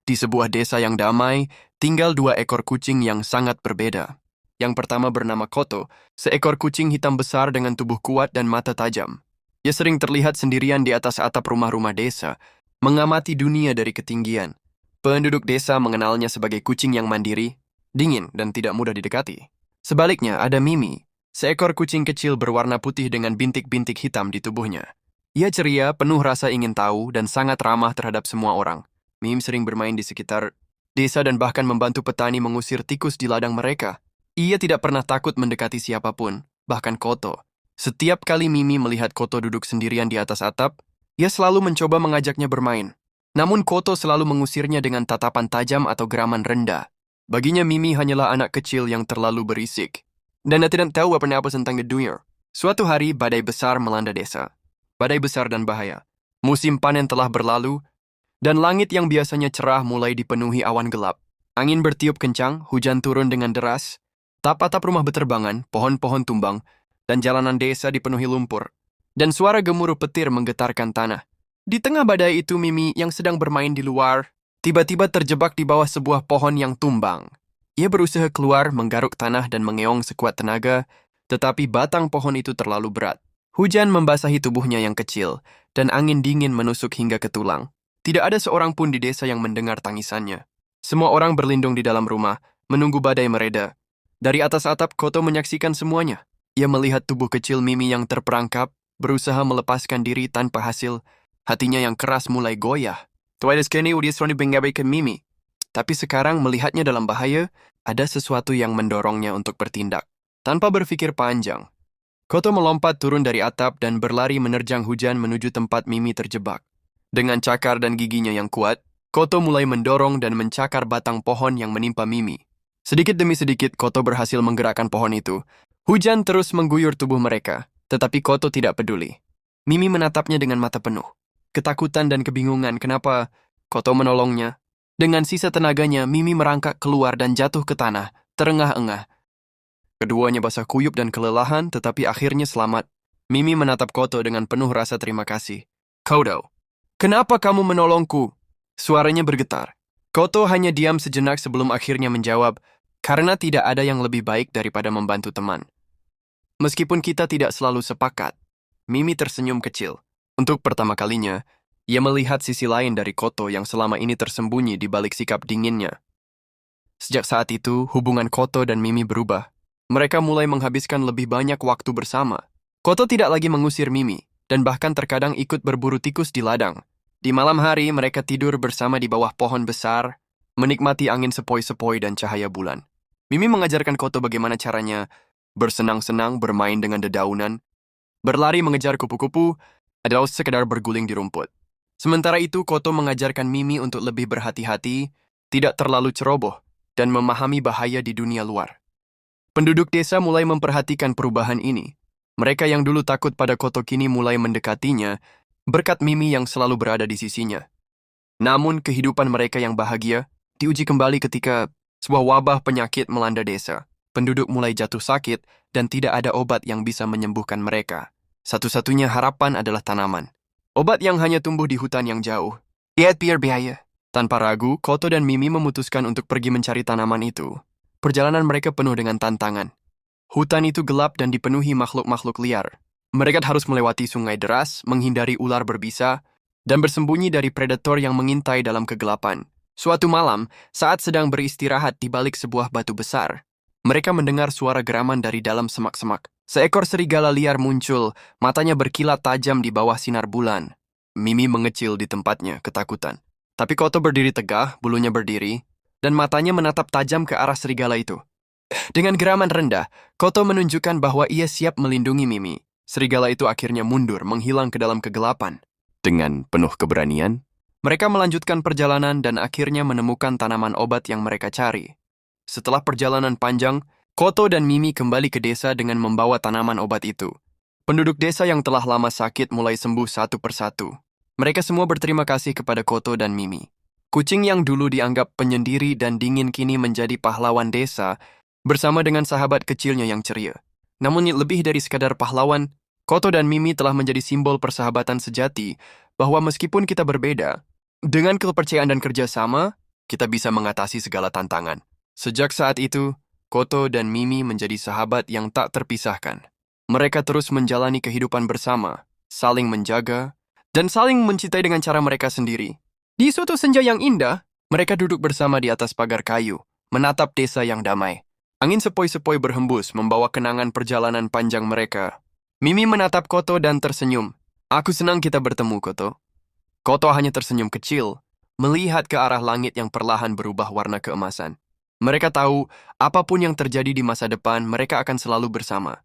Di sebuah desa yang damai, tinggal dua ekor kucing yang sangat berbeda. Yang pertama bernama Koto, seekor kucing hitam besar dengan tubuh kuat dan mata tajam. Ia sering terlihat sendirian di atas atap rumah-rumah desa, mengamati dunia dari ketinggian. Penduduk desa mengenalnya sebagai kucing yang mandiri, dingin, dan tidak mudah didekati. Sebaliknya, ada Mimi, seekor kucing kecil berwarna putih dengan bintik-bintik hitam di tubuhnya. Ia ceria, penuh rasa ingin tahu, dan sangat ramah terhadap semua orang. Mim sering bermain di sekitar desa dan bahkan membantu petani mengusir tikus di ladang mereka. Ia tidak pernah takut mendekati siapapun, bahkan Koto. Setiap kali Mimi melihat Koto duduk sendirian di atas atap, ia selalu mencoba mengajaknya bermain. Namun Koto selalu mengusirnya dengan tatapan tajam atau geraman rendah. Baginya Mimi hanyalah anak kecil yang terlalu berisik. Dan dia tidak tahu apa-apa tentang dunia. Suatu hari badai besar melanda desa. Badai besar dan bahaya. Musim panen telah berlalu, dan langit yang biasanya cerah mulai dipenuhi awan gelap. Angin bertiup kencang, hujan turun dengan deras, atap-atap rumah berterbangan, pohon-pohon tumbang, dan jalanan desa dipenuhi lumpur. Dan suara gemuruh petir menggetarkan tanah. Di tengah badai itu Mimi yang sedang bermain di luar, tiba-tiba terjebak di bawah sebuah pohon yang tumbang. Ia berusaha keluar, menggaruk tanah dan mengeong sekuat tenaga, tetapi batang pohon itu terlalu berat. Hujan membasahi tubuhnya yang kecil, dan angin dingin menusuk hingga ke tulang. Tidak ada seorang pun di desa yang mendengar tangisannya. Semua orang berlindung di dalam rumah, menunggu badai mereda. Dari atas atap, Koto menyaksikan semuanya. Ia melihat tubuh kecil Mimi yang terperangkap, berusaha melepaskan diri tanpa hasil. Hatinya yang keras mulai goyah. Mimi. Tapi sekarang melihatnya dalam bahaya, ada sesuatu yang mendorongnya untuk bertindak. Tanpa berpikir panjang, Koto melompat turun dari atap dan berlari menerjang hujan menuju tempat Mimi terjebak. Dengan cakar dan giginya yang kuat, Koto mulai mendorong dan mencakar batang pohon yang menimpa Mimi. Sedikit demi sedikit, Koto berhasil menggerakkan pohon itu. Hujan terus mengguyur tubuh mereka, tetapi Koto tidak peduli. Mimi menatapnya dengan mata penuh. Ketakutan dan kebingungan kenapa Koto menolongnya. Dengan sisa tenaganya, Mimi merangkak keluar dan jatuh ke tanah, terengah-engah. Keduanya basah kuyup dan kelelahan, tetapi akhirnya selamat. Mimi menatap Koto dengan penuh rasa terima kasih. Koto, kenapa kamu menolongku? Suaranya bergetar. Koto hanya diam sejenak sebelum akhirnya menjawab, karena tidak ada yang lebih baik daripada membantu teman. Meskipun kita tidak selalu sepakat, Mimi tersenyum kecil. Untuk pertama kalinya, ia melihat sisi lain dari Koto yang selama ini tersembunyi di balik sikap dinginnya. Sejak saat itu, hubungan Koto dan Mimi berubah. Mereka mulai menghabiskan lebih banyak waktu bersama. Koto tidak lagi mengusir Mimi, dan bahkan terkadang ikut berburu tikus di ladang. Di malam hari, mereka tidur bersama di bawah pohon besar, menikmati angin sepoi-sepoi dan cahaya bulan. Mimi mengajarkan Koto bagaimana caranya bersenang-senang bermain dengan dedaunan, berlari mengejar kupu-kupu, atau sekedar berguling di rumput. Sementara itu, Koto mengajarkan Mimi untuk lebih berhati-hati, tidak terlalu ceroboh, dan memahami bahaya di dunia luar. Penduduk desa mulai memperhatikan perubahan ini. Mereka yang dulu takut pada Koto kini mulai mendekatinya, berkat Mimi yang selalu berada di sisinya. Namun, kehidupan mereka yang bahagia diuji kembali ketika sebuah wabah penyakit melanda desa. Penduduk mulai jatuh sakit dan tidak ada obat yang bisa menyembuhkan mereka. Satu-satunya harapan adalah tanaman. Obat yang hanya tumbuh di hutan yang jauh. Yet biar bahaya. Tanpa ragu, Koto dan Mimi memutuskan untuk pergi mencari tanaman itu. Perjalanan mereka penuh dengan tantangan. Hutan itu gelap dan dipenuhi makhluk-makhluk liar. Mereka harus melewati sungai deras, menghindari ular berbisa, dan bersembunyi dari predator yang mengintai dalam kegelapan. Suatu malam, saat sedang beristirahat di balik sebuah batu besar, mereka mendengar suara geraman dari dalam semak-semak. Seekor serigala liar muncul, matanya berkilat tajam di bawah sinar bulan. Mimi mengecil di tempatnya, ketakutan. Tapi Koto berdiri tegah, bulunya berdiri, dan matanya menatap tajam ke arah serigala itu. Dengan geraman rendah, Koto menunjukkan bahwa ia siap melindungi Mimi. Serigala itu akhirnya mundur, menghilang ke dalam kegelapan. Dengan penuh keberanian, mereka melanjutkan perjalanan dan akhirnya menemukan tanaman obat yang mereka cari. Setelah perjalanan panjang, Koto dan Mimi kembali ke desa dengan membawa tanaman obat itu. Penduduk desa yang telah lama sakit mulai sembuh satu persatu. Mereka semua berterima kasih kepada Koto dan Mimi. Kucing yang dulu dianggap penyendiri dan dingin kini menjadi pahlawan desa bersama dengan sahabat kecilnya yang ceria. Namun lebih dari sekadar pahlawan, Koto dan Mimi telah menjadi simbol persahabatan sejati bahwa meskipun kita berbeda, dengan kepercayaan dan kerjasama, kita bisa mengatasi segala tantangan. Sejak saat itu, Koto dan Mimi menjadi sahabat yang tak terpisahkan. Mereka terus menjalani kehidupan bersama, saling menjaga, dan saling mencintai dengan cara mereka sendiri. Di suatu senja yang indah, mereka duduk bersama di atas pagar kayu, menatap desa yang damai. Angin sepoi-sepoi berhembus membawa kenangan perjalanan panjang mereka. Mimi menatap Koto dan tersenyum. Aku senang kita bertemu, Koto. Koto hanya tersenyum kecil, melihat ke arah langit yang perlahan berubah warna keemasan. Mereka tahu, apapun yang terjadi di masa depan, mereka akan selalu bersama.